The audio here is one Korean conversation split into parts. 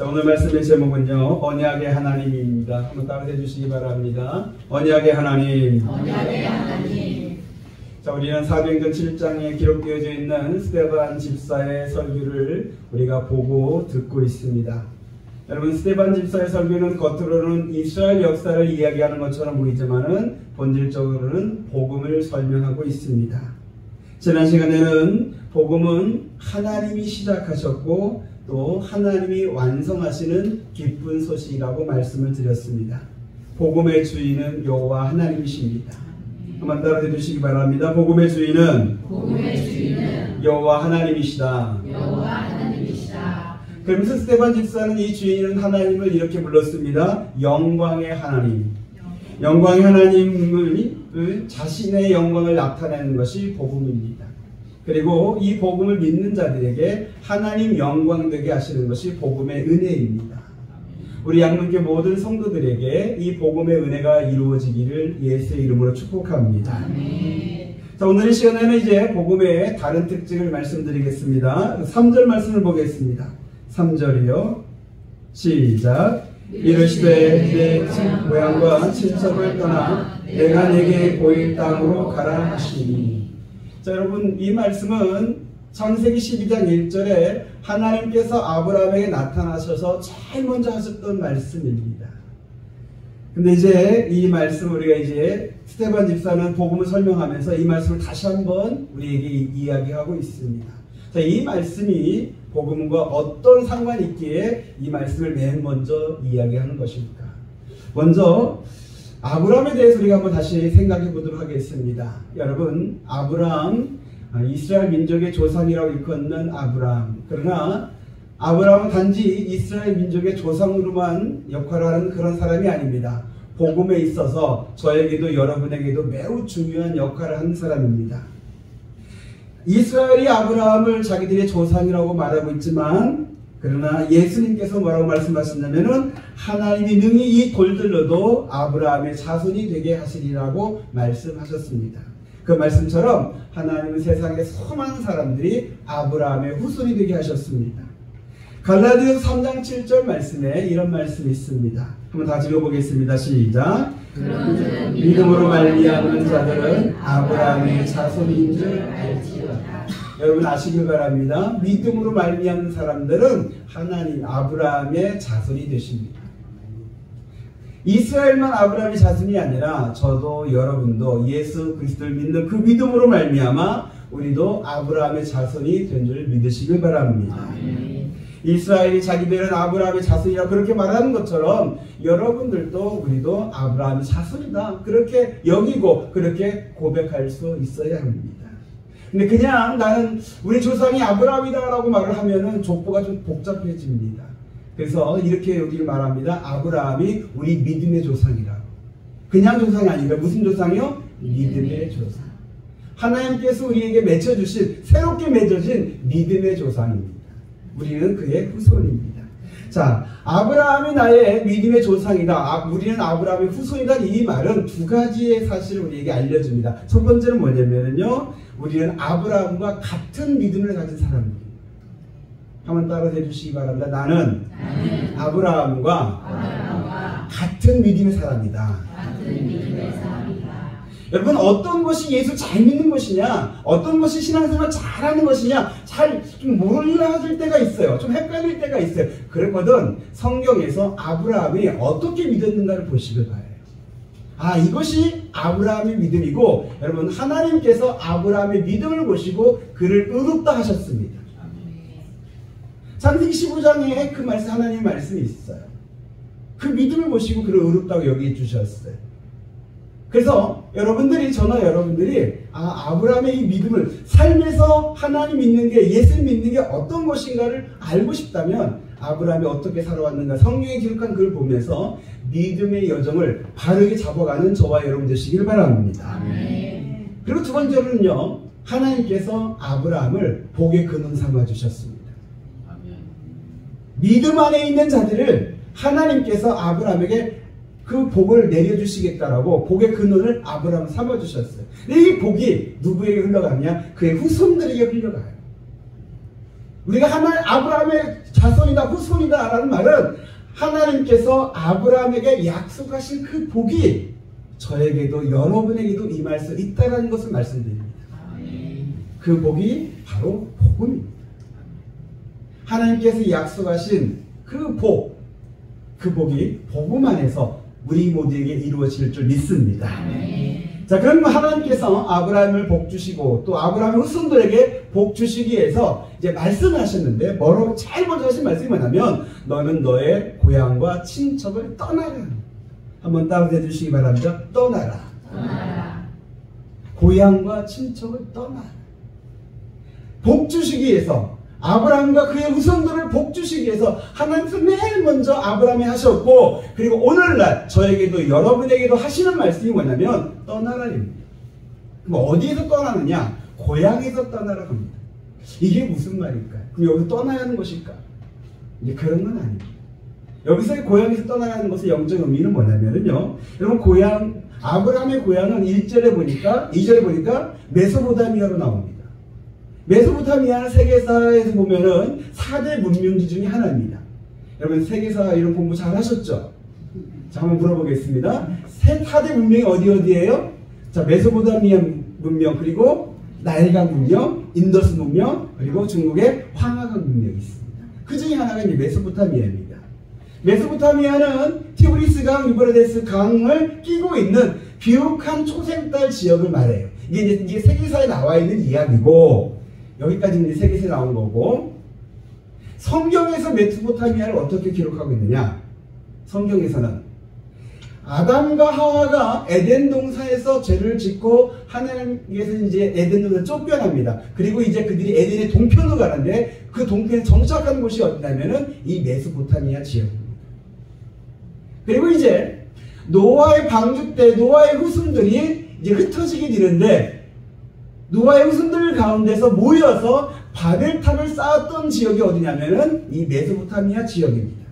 자, 오늘 말씀의 제목은요, 언약의 하나님입니다. 한번 따라해 주시기 바랍니다. 언약의 하나님. 언약의 하나님. 자, 우리는 사도행전 7장에 기록되어져 있는 스데반 집사의 설교를 우리가 보고 듣고 있습니다. 여러분, 스데반 집사의 설교는 겉으로는 이스라엘 역사를 이야기하는 것처럼 보이지만은 본질적으로는 복음을 설명하고 있습니다. 지난 시간에는 복음은 하나님이 시작하셨고 또 하나님이 완성하시는 기쁜 소식이라고 말씀을 드렸습니다. 복음의 주인은 여호와 하나님이십니다. 한번 따라해 주시기 바랍니다. 복음의 주인은 여호와 하나님이시다. 여호와 하나님이시다. 그러면서 스데반 집사는 이 주인은 하나님을 이렇게 불렀습니다. 영광의 하나님. 영광의 하나님을 자신의 영광을 나타내는 것이 복음입니다. 그리고 이 복음을 믿는 자들에게 하나님 영광되게 하시는 것이 복음의 은혜입니다. 우리 양문교 모든 성도들에게 이 복음의 은혜가 이루어지기를 예수의 이름으로 축복합니다. 자, 오늘 이 시간에는 이제 복음의 다른 특징을 말씀드리겠습니다. 3절 말씀을 보겠습니다. 3절이요. 시작. 이르시되 내 고향과 친척을 떠나 내가 내게 보일 땅으로 가라 하시니. 자, 여러분, 이 말씀은 창세기 12장 1절에 하나님께서 아브라함에게 나타나셔서 제일 먼저 하셨던 말씀입니다. 근데 이제 이 말씀 우리가 이제 스데반 집사는 복음을 설명하면서 이 말씀을 다시 한번 우리에게 이야기하고 있습니다. 자, 이 말씀이 복음과 어떤 상관이 있기에 이 말씀을 맨 먼저 이야기하는 것입니까? 먼저 아브라함에 대해서 우리가 한번 다시 생각해 보도록 하겠습니다. 여러분, 아브라함, 이스라엘 민족의 조상이라고 일컫는 아브라함. 그러나 아브라함은 단지 이스라엘 민족의 조상으로만 역할을 하는 그런 사람이 아닙니다. 복음에 있어서 저에게도 여러분에게도 매우 중요한 역할을 하는 사람입니다. 이스라엘이 아브라함을 자기들의 조상이라고 말하고 있지만 그러나 예수님께서 뭐라고 말씀하셨냐면은 하나님이 능히 이 돌들로도 아브라함의 자손이 되게 하시리라고 말씀하셨습니다. 그 말씀처럼 하나님은 세상의 수많은 사람들이 아브라함의 후손이 되게 하셨습니다. 갈라디아서 3장 7절 말씀에 이런 말씀이 있습니다. 한번 다 읽어보겠습니다. 시작. 믿음으로 말미암은 자들은 아브라함의 자손인 줄 알지어다. 여러분 아시길 바랍니다. 믿음으로 말미암는 사람들은 하나님 아브라함의 자손이 되십니다. 이스라엘만 아브라함의 자손이 아니라 저도 여러분도 예수 그리스도를 믿는 그 믿음으로 말미암아 우리도 아브라함의 자손이 된 줄 믿으시길 바랍니다. 이스라엘이 자기들은 아브라함의 자손이라 그렇게 말하는 것처럼 여러분들도 우리도 아브라함의 자손이다 그렇게 여기고 그렇게 고백할 수 있어야 합니다. 근데 그냥 나는 우리 조상이 아브라함이다 라고 말을 하면은 족보가 좀 복잡해집니다. 그래서 이렇게 여기를 말합니다. 아브라함이 우리 믿음의 조상이라고. 그냥 조상이 아니라 무슨 조상이요? 믿음의 조상. 하나님께서 우리에게 맺혀주신 새롭게 맺어진 믿음의 조상입니다. 우리는 그의 후손입니다. 자, 아브라함이 나의 믿음의 조상이다. 우리는 아브라함의 후손이다. 이 말은 두 가지의 사실을 우리에게 알려줍니다. 첫 번째는 뭐냐면요. 우리는 아브라함과 같은 믿음을 가진 사람입니다. 한번 따라해 주시기 바랍니다. 나는 아브라함과 같은 믿음의 사람이다. 여러분, 어떤 것이 예수 잘 믿는 것이냐, 어떤 것이 신앙생활 잘하는 것이냐, 잘 좀 몰라질 때가 있어요. 좀 헷갈릴 때가 있어요. 그랬거든 성경에서 아브라함이 어떻게 믿었는가를 보시길 바래요. 아, 이것이 아브라함의 믿음이고, 여러분 하나님께서 아브라함의 믿음을 보시고 그를 의롭다 하셨습니다. 창세기 15장에 그 말씀, 하나님의 말씀이 있어요. 그 믿음을 보시고 그를 의롭다고 여기해 주셨어요. 그래서 여러분들이, 저나 여러분들이 아브라함의 이 믿음을 삶에서 하나님 믿는 게, 예수 믿는 게 어떤 것인가를 알고 싶다면 아브라함이 어떻게 살아왔는가 성경에 기록한 글을 보면서 믿음의 여정을 바르게 잡아가는 저와 여러분 되시길 바랍니다. 아멘. 그리고 두 번째로는요, 하나님께서 아브라함을 복의 근원 삼아 주셨습니다. 아멘. 믿음 안에 있는 자들을 하나님께서 아브라함에게 그 복을 내려주시겠다라고 복의 근원을 아브라함 삼아주셨어요. 근데 이 복이 누구에게 흘러가느냐? 그의 후손들에게 흘러가요. 우리가 아브라함의 자손이다 후손이다 라는 말은 하나님께서 아브라함에게 약속하신 그 복이 저에게도 여러분에게도 임할 수 있다는 것을 말씀드립니다. 그 복이 바로 복음입니다. 하나님께서 약속하신 그 복이 복음 안에서 우리 모두에게 이루어질 줄 믿습니다. 자, 그러면 하나님께서 아브라함을 복 주시고 또 아브라함의 후손들에게 복 주시기 위해서 이제 말씀하셨는데 뭐라고 제일 먼저 하신 말씀이 뭐냐면 너는 너의 고향과 친척을 떠나라. 한번 따라해 주시기 바랍니다. 떠나라. 고향과 친척을 떠나라. 복 주시기 위해서 아브라함과 그의 후손들을 복 주시기 위해서 하나님께서 맨 먼저 아브라함이 하셨고 그리고 오늘날 저에게도 여러분에게도 하시는 말씀이 뭐냐면 떠나라입니다. 그럼 어디에서 떠나느냐? 고향에서 떠나라 합니다. 이게 무슨 말일까요? 그럼 여기서 떠나야 하는 것일까? 이제 그런 건 아닙니다. 여기서의 고향에서 떠나라는 것의 영적 의미는 뭐냐면요. 여러분 아브라함의 고향은 2절에 보니까 메소포타미아로 나옵니다. 메소포타미아는 세계사에서 보면은 4대 문명지 중에 하나입니다. 여러분 세계사 이런 공부 잘 하셨죠? 자, 한번 물어보겠습니다. 4대 문명이 어디예요? 자, 메소포타미아 문명, 그리고 나일강 문명, 인더스 문명, 그리고 중국의 황하강 문명이 있습니다. 그 중에 하나가 이제 메소포타미아입니다. 메소포타미아는 티브리스 강, 유브라데스 강을 끼고 있는 비옥한 초생달 지역을 말해요. 이게 세계사에 나와 있는 이야기고 여기까지 이제 세계사에 나온 거고 성경에서 메소포타미아를 어떻게 기록하고 있느냐? 성경에서는 아담과 하와가 에덴 동산에서 죄를 짓고 하나님께서 이제 에덴 동산을 쫓겨납니다. 그리고 이제 그들이 에덴의 동편으로 가는데 그 동편에 정착하는 곳이 어디냐면은 이 메소포타미아 지역입니다. 그리고 이제 노아의 방주 때 노아의 후손들이 이제 흩어지게 되는데 노아의 후손들 가운데서 모여서 바벨탑을 쌓았던 지역이 어디냐면은 이 메소포타미아 지역입니다.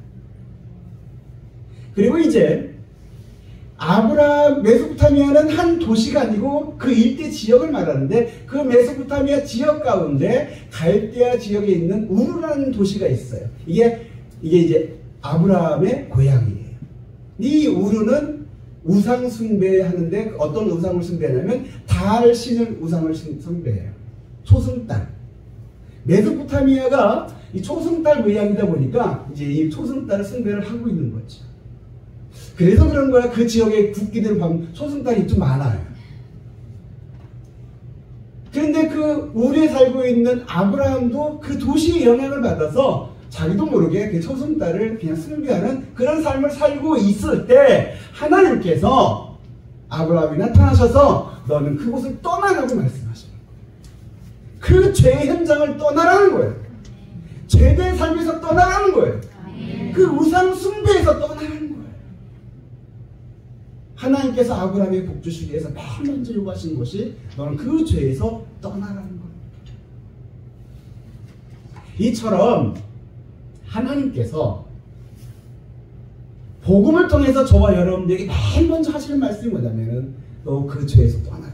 그리고 이제 메소포타미아는 한 도시가 아니고 그 일대 지역을 말하는데 그 메소포타미아 지역 가운데 갈대아 지역에 있는 우르라는 도시가 있어요. 이게 이제 아브라함의 고향이에요. 이 우르는 우상 숭배하는데 어떤 우상을 숭배하냐면 달 신을 우상을 숭배해요. 초승달. 메소포타미아가 이 초승달 모양이다 보니까 이제 이 초승달을 숭배를 하고 있는 거죠. 그래서 그런 거야. 그 지역의 국기들 보면 초승달이 좀 많아요. 그런데 그 우리에 살고 있는 아브라함도 그 도시의 영향을 받아서 자기도 모르게 그 초승달을 그냥 숭배하는 그런 삶을 살고 있을 때 하나님께서 아브라함이 나타나셔서 너는 그곳을 떠나라고 말씀하시는 거예요. 그 죄의 현장을 떠나라는 거예요. 죄된 삶에서 떠나라는 거예요. 그 우상 숭배에서 떠나라는 거예요. 하나님께서 아브라함에게 복 주시기 위해서 맨 먼저 요구하신 것이 너는 그 죄에서 떠나라는 거예요. 이처럼 하나님께서 복음을 통해서 저와 여러분들에게 맨 먼저 하시는 말씀이 뭐냐면은 너 그 죄에서 떠나라.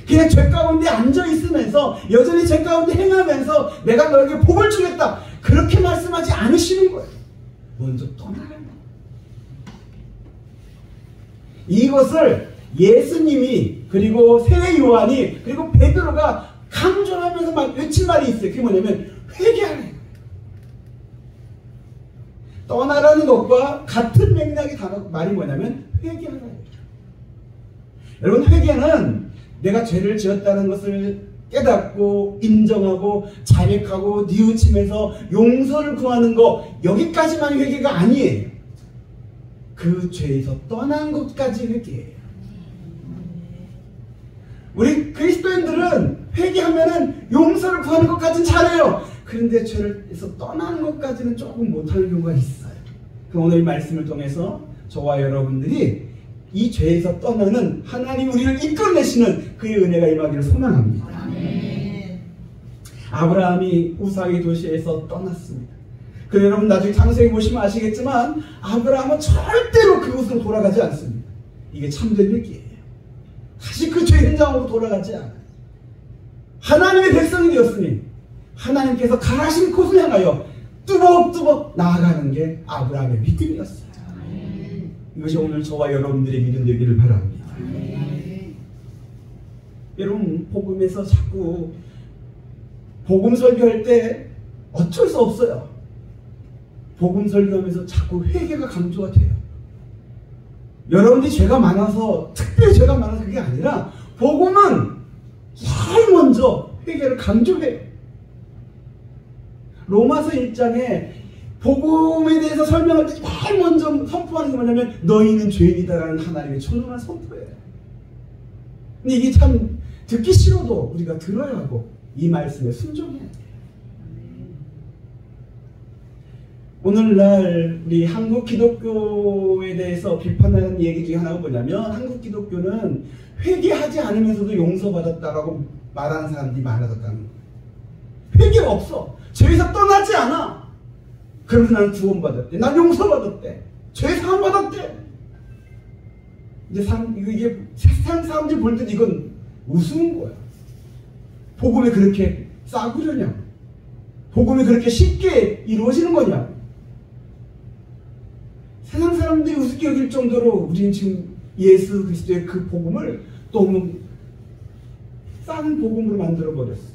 그냥 죄 가운데 앉아 있으면서 여전히 죄 가운데 행하면서 내가 너에게 복을 주겠다 그렇게 말씀하지 않으시는 거예요. 먼저 떠나라. 이것을 예수님이 그리고 새 요한이 그리고 베드로가 강조하면서 막 외친 말이 있어요. 그게 뭐냐면 회개하라. 떠나라는 것과 같은 맥락의 말이 뭐냐면 회개하라. 여러분 회개는 내가 죄를 지었다는 것을 깨닫고 인정하고 자백하고 뉘우치면서 용서를 구하는 거 여기까지만 회개가 아니에요. 그 죄에서 떠난 것까지 회개해요. 우리 그리스도인들은 회개하면은 용서를 구하는 것까지는 잘해요. 그런데 죄에서 떠나는 것까지는 조금 못하는 경우가 있어요. 그럼 오늘 이 말씀을 통해서 저와 여러분들이 이 죄에서 떠나는 하나님 우리를 이끌어내시는 그의 은혜가 임하기를 소망합니다. 아브라함이 우상의 도시에서 떠났습니다. 그래서 여러분 나중에 창세기 보시면 아시겠지만 아브라함은 절대로 그곳으로 돌아가지 않습니다. 이게 참된 회개예요. 다시 그 죄 현장으로 돌아가지 않아요. 하나님의 백성이 되었으니 하나님께서 가라신 곳을 향하여 뚜벅뚜벅 나아가는 게 아브라함의 믿음이었어요. 이것이 오늘 저와 여러분들의 믿음 되기를 바랍니다. 여러분, 복음에서 자꾸 복음 설교할 때 어쩔 수 없어요. 복음 설교하면서 자꾸 회개가 강조가 돼요. 여러분들이 죄가 많아서, 특별히 죄가 많아서 그게 아니라 복음은 제일 먼저 회개를 강조해요. 로마서 1장에 복음에 대해서 설명할 때 제일 먼저 선포하는 게 뭐냐면 너희는 죄인이다라는 하나님의 초롱한 선포예요. 근데 이게 참 듣기 싫어도 우리가 들어야 하고 이 말씀에 순종해야 돼요. 오늘날 우리 한국 기독교에 대해서 비판하는 얘기 중에 하나가 뭐냐면 한국 기독교는 회개하지 않으면서도 용서받았다라고 말하는 사람들이 많아졌다는 거예요. 회개가 없어. 죄에서 떠나지 않아. 그러면서 나는 구원받았대. 난 용서받았대. 죄 사함받았대. 이제 이게 세상 사람들이 볼 때 이건 우스운 거야. 복음이 그렇게 싸구려냐? 복음이 그렇게 쉽게 이루어지는 거냐? 세상 사람들이 우습게 여길 정도로 우리는 지금 예수 그리스도의 그 복음을 너무 싼 복음으로 만들어버렸어요.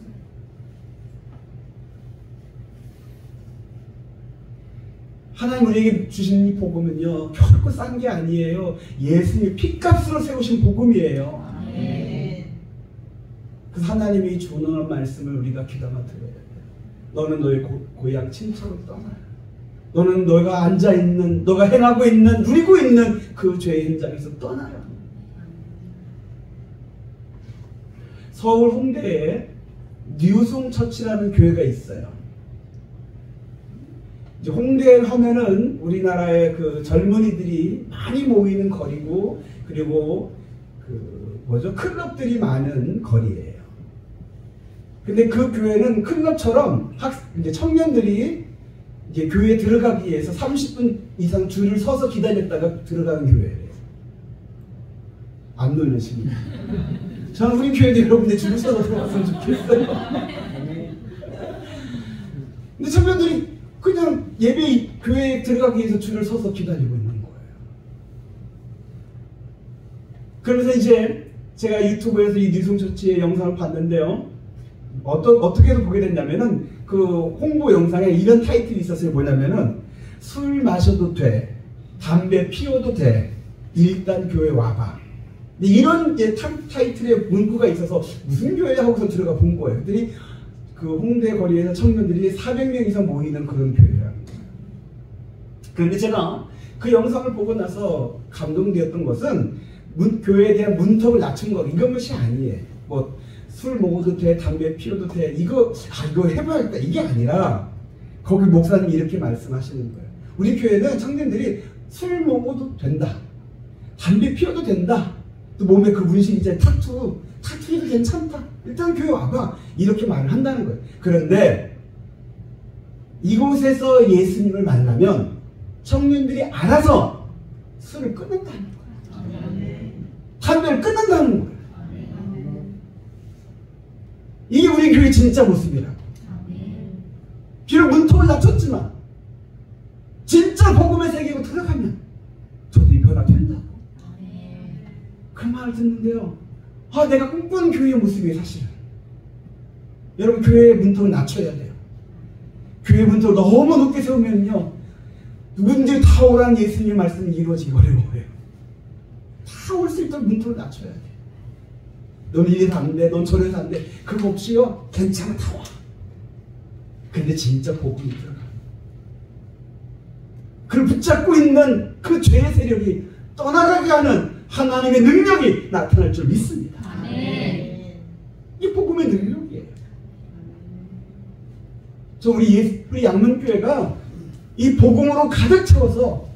하나님 우리에게 주신 이 복음은요, 결코 싼 게 아니에요. 예수님이 핏값으로 세우신 복음이에요. 그래서 하나님이 이 준원한 말씀을 우리가 귀담아 들어야 돼요. 너는 너의 고향 친척을 떠나라. 너는 너가 앉아있는, 너가 행하고 있는, 누리고 있는 그 죄의 현장에서 떠나라. 서울 홍대에 뉴송 처치라는 교회가 있어요. 이제 홍대 하면은 우리나라의 그 젊은이들이 많이 모이는 거리고, 그리고 그 뭐죠? 클럽들이 많은 거리예요. 근데 그 교회는 클럽처럼 이제 청년들이 이제 교회에 들어가기 위해서 30분 이상 줄을 서서 기다렸다가 들어가는 교회예요. 안 놀라십니까? 저는 우리 교회도 여러분들 줄을 서서 들어갔으면 좋겠어요. 근데 청년들이 그냥 예배 교회에 들어가기 위해서 줄을 서서 기다리고 있는 거예요. 그러면서 이제 제가 유튜브에서 이 뉴송처치의 영상을 봤는데요. 어떻게 해서 보게 됐냐면은 그 홍보 영상에 이런 타이틀이 있었어요. 뭐냐면은 술 마셔도 돼, 담배 피워도 돼, 일단 교회 와봐. 이런 타이틀의 문구가 있어서 무슨 교회야 하고서 들어가 본 거예요. 그랬더니 그 홍대 거리에서 청년들이 400명 이상 모이는 그런 교회라는 거예요. 그런데 제가 그 영상을 보고 나서 감동되었던 것은 교회에 대한 문턱을 낮춘 거, 이것이 아니에요. 뭐 술 먹어도 돼, 담배 피워도 돼, 이거 해봐야겠다, 이게 아니라 거기 목사님이 이렇게 말씀하시는 거예요. 우리 교회는 청년들이 술 먹어도 된다, 담배 피워도 된다, 또 몸에 그 문신 있잖아요, 타투해도 괜찮다, 일단 교회 와봐, 이렇게 말을 한다는 거예요. 그런데 이곳에서 예수님을 만나면 청년들이 알아서 술을 끊는다는 거예요. 담배를 끊는다는 거예요. 이게 우리 교회 진짜 모습이라. 비록 문턱을 낮췄지만 진짜 복음의 세계로 들어가면 저도 이 변화된다고. 그 말을 듣는데요, 내가 꿈꾸는 교회의 모습이에요. 사실은 여러분, 교회의 문턱을 낮춰야 돼요. 교회의 문턱을 너무 높게 세우면요, 누군지 다 오라는 예수님의 말씀이 이루어지기 어려워요. 다 올 수 있도록 문턱을 낮춰야 돼요. 넌 이래서 안 돼, 넌 저래서 안 돼, 그거 없이요, 괜찮아, 다 와. 근데 진짜 복음이 들어가. 그를 붙잡고 있는 그 죄의 세력이 떠나가게 하는 하나님의 능력이 나타날 줄 믿습니다. 이 복음의 능력이에요. 우리 양문교회가 이 복음으로 가득 채워서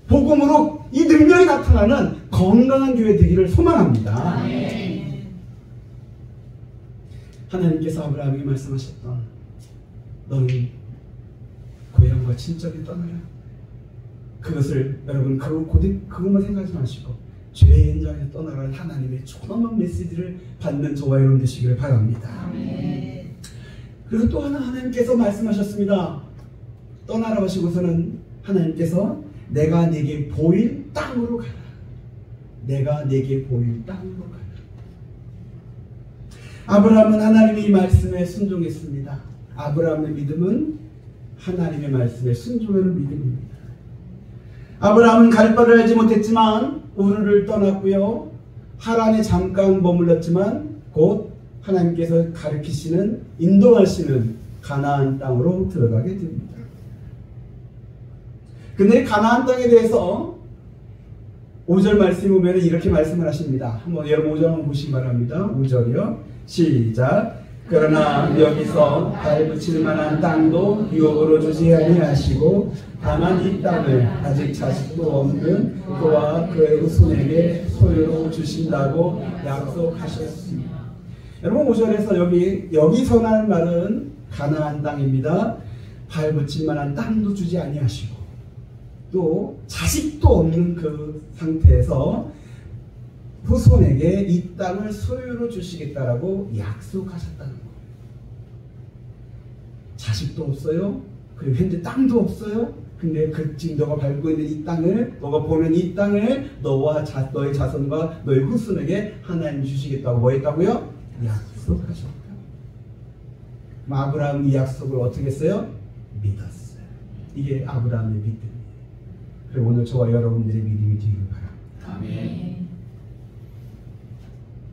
복음으로 이 능력이 나타나는 건강한 교회 되기를 소망합니다. 하나님께서 아브라함에게 말씀하셨던 너는 고향과 친척을 떠나라. 그것을 여러분 그것만 생각하지 마시고 죄의 현장에서 떠나라는 하나님의 조그만 메시지를 받는 저와 여러분 되시기를 바랍니다. 그리고 또 하나 하나님께서 말씀하셨습니다. 떠나라고 하시고서는 하나님께서 내가 네게 보일 땅으로 가라. 내가 네게 보일 땅으로 가라. 아브라함은 하나님의 이 말씀에 순종했습니다. 아브라함의 믿음은 하나님의 말씀에 순종하는 믿음입니다. 아브라함은 갈 바를 알지 못했지만 우르를 떠났고요. 하란에 잠깐 머물렀지만 곧 하나님께서 가르치시는 인도하시는 가나안 땅으로 들어가게 됩니다. 근데 가나안 땅에 대해서 5절 말씀 보면 이렇게 말씀을 하십니다. 한번 여러분 5절 한번 보시기 바랍니다. 5절이요. 시작. 그러나 여기서 발 붙일 만한 땅도 유업으로 주지 아니하시고 다만 이 땅을 아직 자식도 없는 그와 그의 후손에게 소유로 주신다고 약속하셨습니다. 여러분 5절에서 여기서라는 말은 가나안 땅입니다. 발 붙일 만한 땅도 주지 아니하시고 또 자식도 없는 그 상태에서 후손에게 이 땅을 소유로 주시겠다라고 약속하셨다는 거예요. 자식도 없어요. 그리고 현재 땅도 없어요. 근데 지금 너가 밟고 있는 이 땅을, 너가 보는 이 땅을 너의 자손과 너의 후손에게 하나님 주시겠다고 뭐 했다고요? 약속하셨다. 아브라함은 이 약속을 어떻게 했어요? 믿었어요. 이게 아브라함의 믿음이에요. 그리고 오늘 저와 여러분들의 믿음이 되기를 바랍니다. 아멘.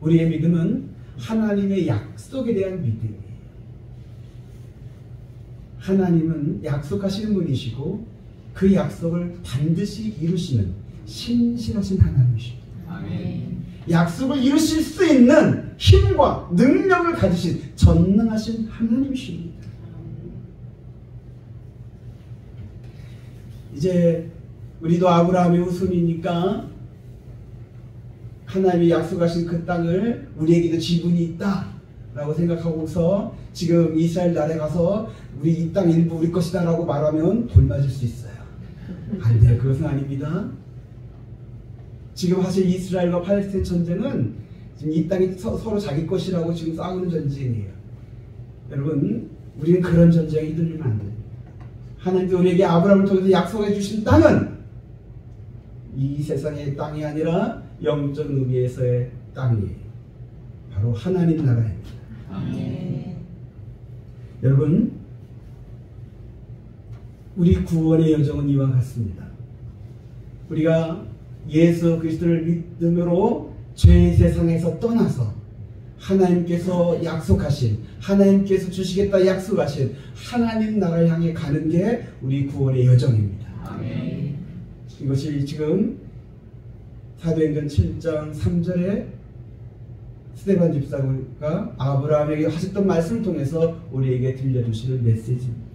우리의 믿음은 하나님의 약속에 대한 믿음이에요. 하나님은 약속하시는 분이시고 그 약속을 반드시 이루시는 신실하신 하나님이십니다. 아멘. 약속을 이루실 수 있는 힘과 능력을 가지신 전능하신 하나님이십니다. 이제 우리도 아브라함의 후손이니까 하나님이 약속하신 그 땅을 우리에게도 지분이 있다 라고 생각하고서 지금 이스라엘 나라에 가서 우리 이 땅 일부 우리 것이다 라고 말하면 돌맞을 수 있어요. 안 돼요. 그것은 아닙니다. 지금 사실 이스라엘과 팔레스타인 전쟁은 지금 이 땅이 서로 자기 것이라고 지금 싸우는 전쟁이에요. 여러분 우리는 그런 전쟁에 휘둘리면 안 돼요. 하나님도 우리에게 아브라함을 통해서 약속해 주신 땅은 이 세상의 땅이 아니라 영적 의미에서의 땅이에요. 바로 하나님 나라입니다. 아멘. 여러분 우리 구원의 여정은 이와 같습니다. 우리가 예수 그리스도를 믿음으로 죄의 세상에서 떠나서 하나님께서 약속하신, 하나님께서 주시겠다 약속하신 하나님 나라를 향해 가는 게 우리 구원의 여정입니다. 아멘. 이것이 지금 사도행전 7장 3절에 스데반 집사가 아브라함에게 하셨던 말씀을 통해서 우리에게 들려주시는 메시지입니다.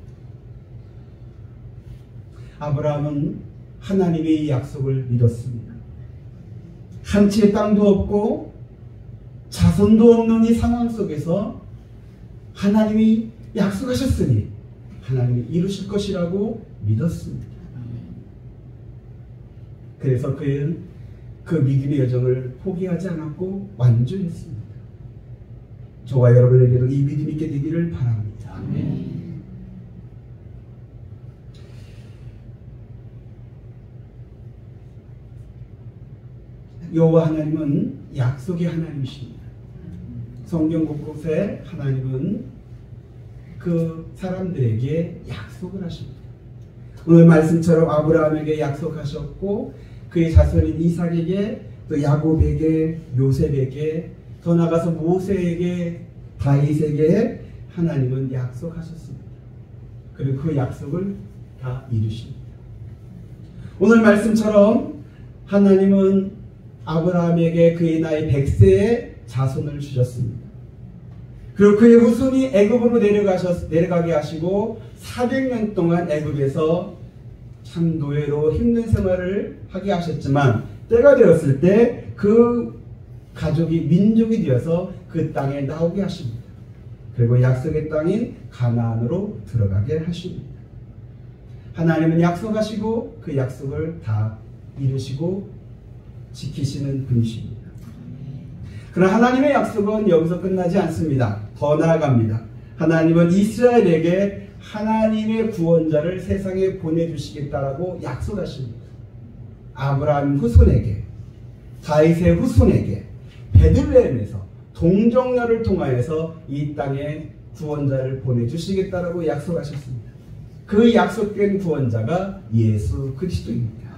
아브라함은 하나님의 이 약속을 믿었습니다. 한 채의 땅도 없고 자손도 없는 이 상황 속에서 하나님이 약속하셨으니 하나님이 이루실 것이라고 믿었습니다. 그래서 그는 그 믿음의 여정을 포기하지 않았고 완주했습니다. 저와 여러분에게도 이 믿음 있게 되기를 바랍니다. 아멘. 여호와 하나님은 약속의 하나님이십니다. 성경 곳곳에 하나님은 그 사람들에게 약속을 하십니다. 오늘 말씀처럼 아브라함에게 약속하셨고 그의 자손인 이삭에게 또 야곱에게 요셉에게 더 나아가서 모세에게 다윗에게 하나님은 약속하셨습니다. 그리고 그 약속을 다 이루십니다. 오늘 말씀처럼 하나님은 아브라함에게 그의 나이 100세의 자손을 주셨습니다. 그리고 그의 후손이 애굽으로 내려가게 하시고 400년 동안 애굽에서 참 노예로 힘든 생활을 하게 하셨지만 때가 되었을 때 그 가족이 민족이 되어서 그 땅에 나오게 하십니다. 그리고 약속의 땅인 가나안으로 들어가게 하십니다. 하나님은 약속하시고 그 약속을 다 이루시고 지키시는 분이십니다. 그러나 하나님의 약속은 여기서 끝나지 않습니다. 더 나아갑니다. 하나님은 이스라엘에게 하나님의 구원자를 세상에 보내주시겠다라고 약속하십니다. 아브라함 후손에게, 다윗의 후손에게, 베들레헴에서 동정녀를 통하여서 이 땅에 구원자를 보내주시겠다라고 약속하셨습니다. 그 약속된 구원자가 예수 그리스도입니다.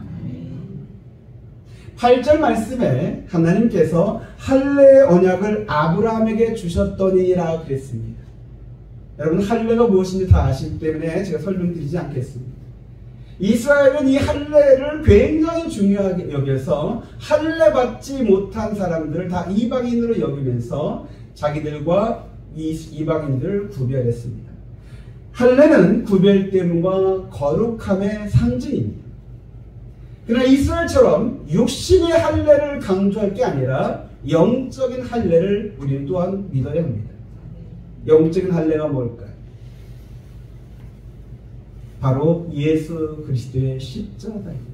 8절 말씀에 하나님께서 할례의 언약을 아브라함에게 주셨더니라 그랬습니다. 여러분, 할례가 무엇인지 다 아시기 때문에 제가 설명드리지 않겠습니다. 이스라엘은 이 할례를 굉장히 중요하게 여겨서 할례 받지 못한 사람들을 다 이방인으로 여기면서 자기들과 이방인들을 구별했습니다. 할례는 구별됨과 거룩함의 상징입니다. 그러나 이스라엘처럼 육신의 할례를 강조할 게 아니라 영적인 할례를 우리는 또한 믿어야 합니다. 영적인 할례가 뭘까요? 바로 예수 그리스도의 십자가입니다.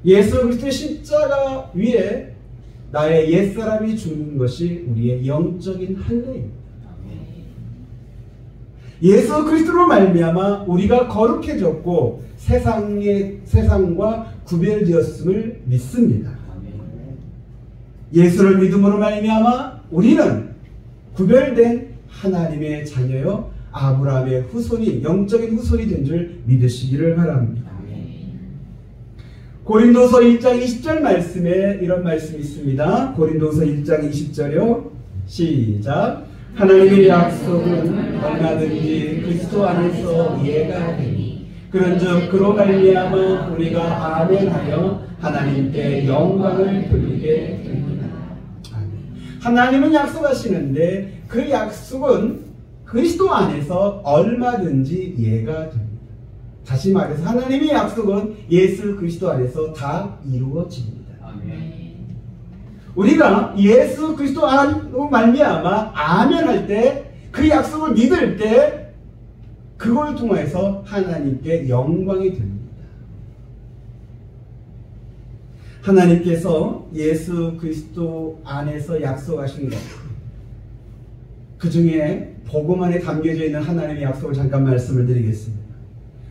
예수 그리스도의 십자가 위에 나의 옛사람이 죽는 것이 우리의 영적인 할례입니다. 예수 그리스도로 말미암아 우리가 거룩해졌고 세상과 구별되었음을 믿습니다. 예수를 믿음으로 말미암아 우리는 구별된 하나님의 자녀요 아브라함의 후손이, 영적인 후손이 된 줄 믿으시기를 바랍니다. 고린도서 1장 20절 말씀에 이런 말씀이 있습니다. 고린도서 1장 20절이요. 시작. 하나님의 약속은 얼마든지 그리스도 안에서 이해가 되니 그런즉 그로 말미암아 우리가 아멘하여 하나님께 영광을 돌리게 됩니다. 하나님은 약속하시는데 그 약속은 그리스도 안에서 얼마든지 이해가 됩니다. 다시 말해서 하나님의 약속은 예수 그리스도 안에서 다 이루어집니다. 우리가 예수 그리스도 안으로 말미암아 아멘 할 때, 그 약속을 믿을 때 그걸 통해서 하나님께 영광이 됩니다. 하나님께서 예수 그리스도 안에서 약속하신 것, 그 중에 복음 안에 담겨져 있는 하나님의 약속을 잠깐 말씀을 드리겠습니다.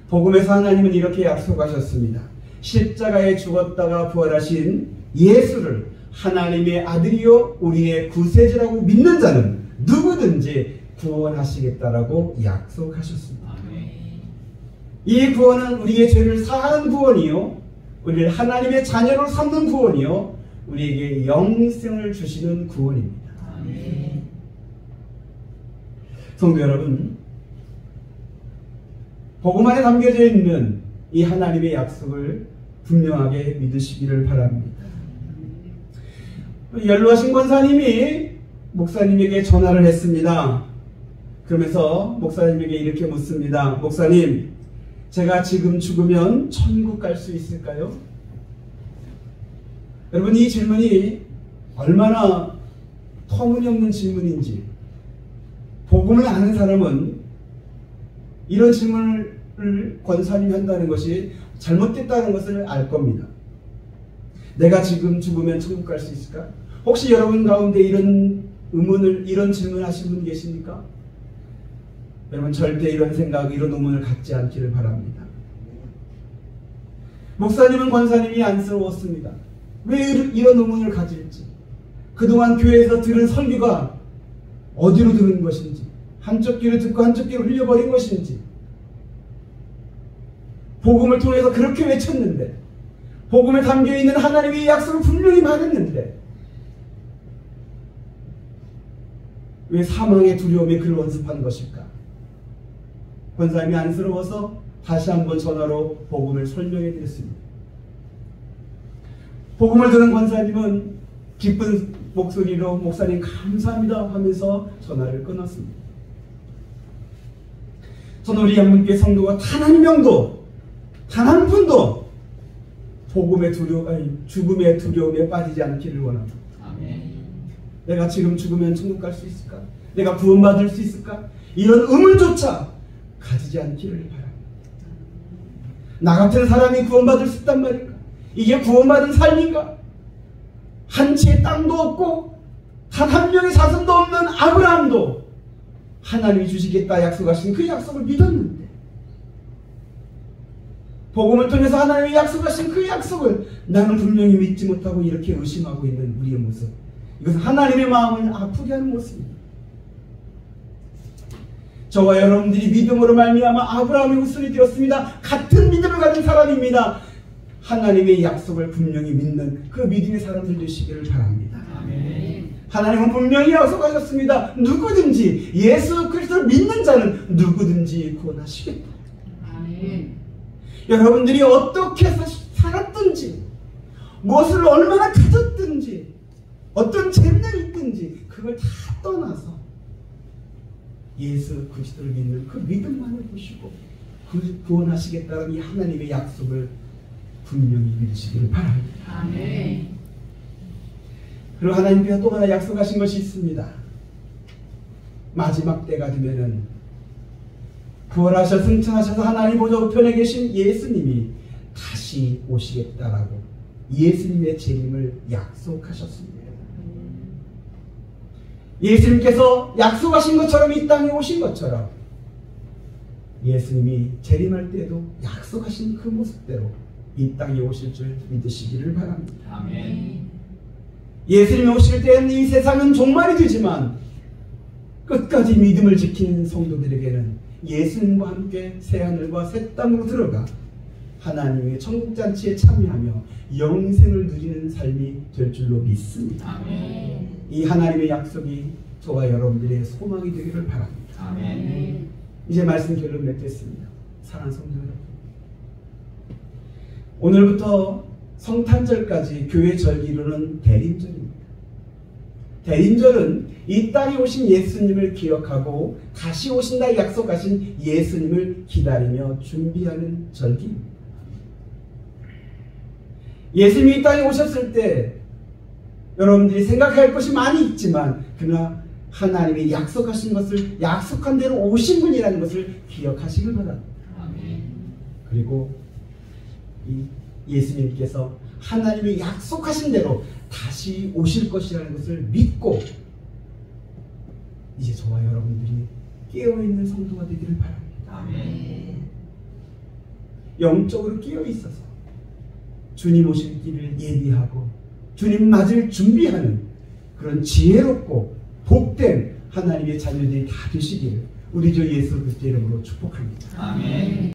복음에서 하나님은 이렇게 약속하셨습니다. 십자가에 죽었다가 부활하신 예수를 하나님의 아들이요 우리의 구세주라고 믿는 자는 누구든지 구원하시겠다라고 약속하셨습니다. 이 구원은 우리의 죄를 사하는 구원이요, 우리를 하나님의 자녀로 삼는 구원이요, 우리에게 영생을 주시는 구원입니다. 성도 여러분, 복음 안에 담겨져 있는 이 하나님의 약속을 분명하게 믿으시기를 바랍니다. 연로하신 권사님이 목사님에게 전화를 했습니다. 그러면서 목사님에게 이렇게 묻습니다. 목사님, 제가 지금 죽으면 천국 갈 수 있을까요? 여러분, 이 질문이 얼마나 터무니없는 질문인지, 복음을 아는 사람은 이런 질문을 권사님이 한다는 것이 잘못됐다는 것을 알 겁니다. 내가 지금 죽으면 천국 갈 수 있을까? 혹시 여러분 가운데 이런 의문을, 이런 질문을 하신 분 계십니까? 여러분, 절대 이런 생각, 이런 의문을 갖지 않기를 바랍니다. 목사님은 권사님이 안쓰러웠습니다. 왜 이런 의문을 가질지, 그동안 교회에서 들은 설교가 어디로 들은 것인지, 한쪽 귀로 듣고 한쪽 귀로 흘려버린 것인지, 복음을 통해서 그렇게 외쳤는데, 복음에 담겨있는 하나님의 약속을 분명히 말했는데 왜 사망의 두려움에 그를 원습한 것일까? 권사님이 안쓰러워서 다시 한번 전화로 복음을 설명해 드렸습니다. 복음을 들은 권사님은 기쁜 목소리로 목사님 감사합니다 하면서 전화를 끊었습니다. 저는 우리 양문교회 성도가 단 한 명도, 단 한 분도 죽음의 두려움에 빠지지 않기를 원합니다. 내가 지금 죽으면 천국 갈 수 있을까? 내가 구원받을 수 있을까? 이런 의문조차 가지지 않기를 바랍니다. 나 같은 사람이 구원받을 수 있단 말인가? 이게 구원받은 삶인가? 한 채의 땅도 없고 단 한 명의 자손도 없는 아브라함도 하나님이 주시겠다 약속하신 그 약속을 믿었는데, 복음을 통해서 하나님이 약속하신 그 약속을 나는 분명히 믿지 못하고 이렇게 의심하고 있는 우리의 모습, 이것은 하나님의 마음을 아프게 하는 모습입니다. 저와 여러분들이 믿음으로 말미암아 아브라함의 후손이 되었습니다. 같은 믿음을 가진 사람입니다. 하나님의 약속을 분명히 믿는 그 믿음의 사람들 되시기를 바랍니다. 아멘. 하나님은 분명히 약속하셨습니다. 누구든지 예수 그리스도를 믿는 자는 누구든지 구원하시겠다. 아멘. 여러분들이 어떻게 살았든지, 무엇을 얼마나 가졌든지, 어떤 재능이 있든지 그걸 다 떠나서 예수 그리스도를 믿는 그 믿음만을 보시고 구원하시겠다는 이 하나님의 약속을 분명히 믿으시기를 바랍니다. 아멘. 그리고 하나님께서 또 하나 약속하신 것이 있습니다. 마지막 때가 되면은 부활하셔 승천하셔서 하나님 보좌 우편에 계신 예수님이 다시 오시겠다라고 예수님의 재림을 약속하셨습니다. 예수님께서 약속하신 것처럼 이 땅에 오신 것처럼 예수님이 재림할 때도 약속하신 그 모습대로 이 땅에 오실 줄 믿으시기를 바랍니다. 아멘. 예수님이 오실 때는 이 세상은 종말이 되지만 끝까지 믿음을 지키는 성도들에게는 예수님과 함께 새하늘과 새 땅으로 들어가 하나님의 천국잔치에 참여하며 영생을 누리는 삶이 될 줄로 믿습니다. 아멘. 이 하나님의 약속이 저와 여러분들의 소망이 되기를 바랍니다. 아멘. 이제 말씀 결론 맺겠습니다. 사랑하는 성도 여러분, 오늘부터 성탄절까지 교회 절기로는 대림절입니다. 대림절은 이 땅에 오신 예수님을 기억하고 다시 오신다 약속하신 예수님을 기다리며 준비하는 절기입니다. 예수님이 이 땅에 오셨을 때 여러분들이 생각할 것이 많이 있지만 그러나 하나님이 약속하신 것을 약속한 대로 오신 분이라는 것을 기억하시길 바랍니다. 아멘. 그리고 이 예수님께서 하나님이 약속하신 대로 다시 오실 것이라는 것을 믿고 이제 저와 여러분들이 깨어있는 성도가 되기를 바랍니다. 아멘. 영적으로 깨어있어서 주님 오실 길을 예비하고 주님 맞을 준비하는 그런 지혜롭고 복된 하나님의 자녀들이 다 되시기를 우리 주 예수 그리스도의 이름으로 축복합니다. 아멘.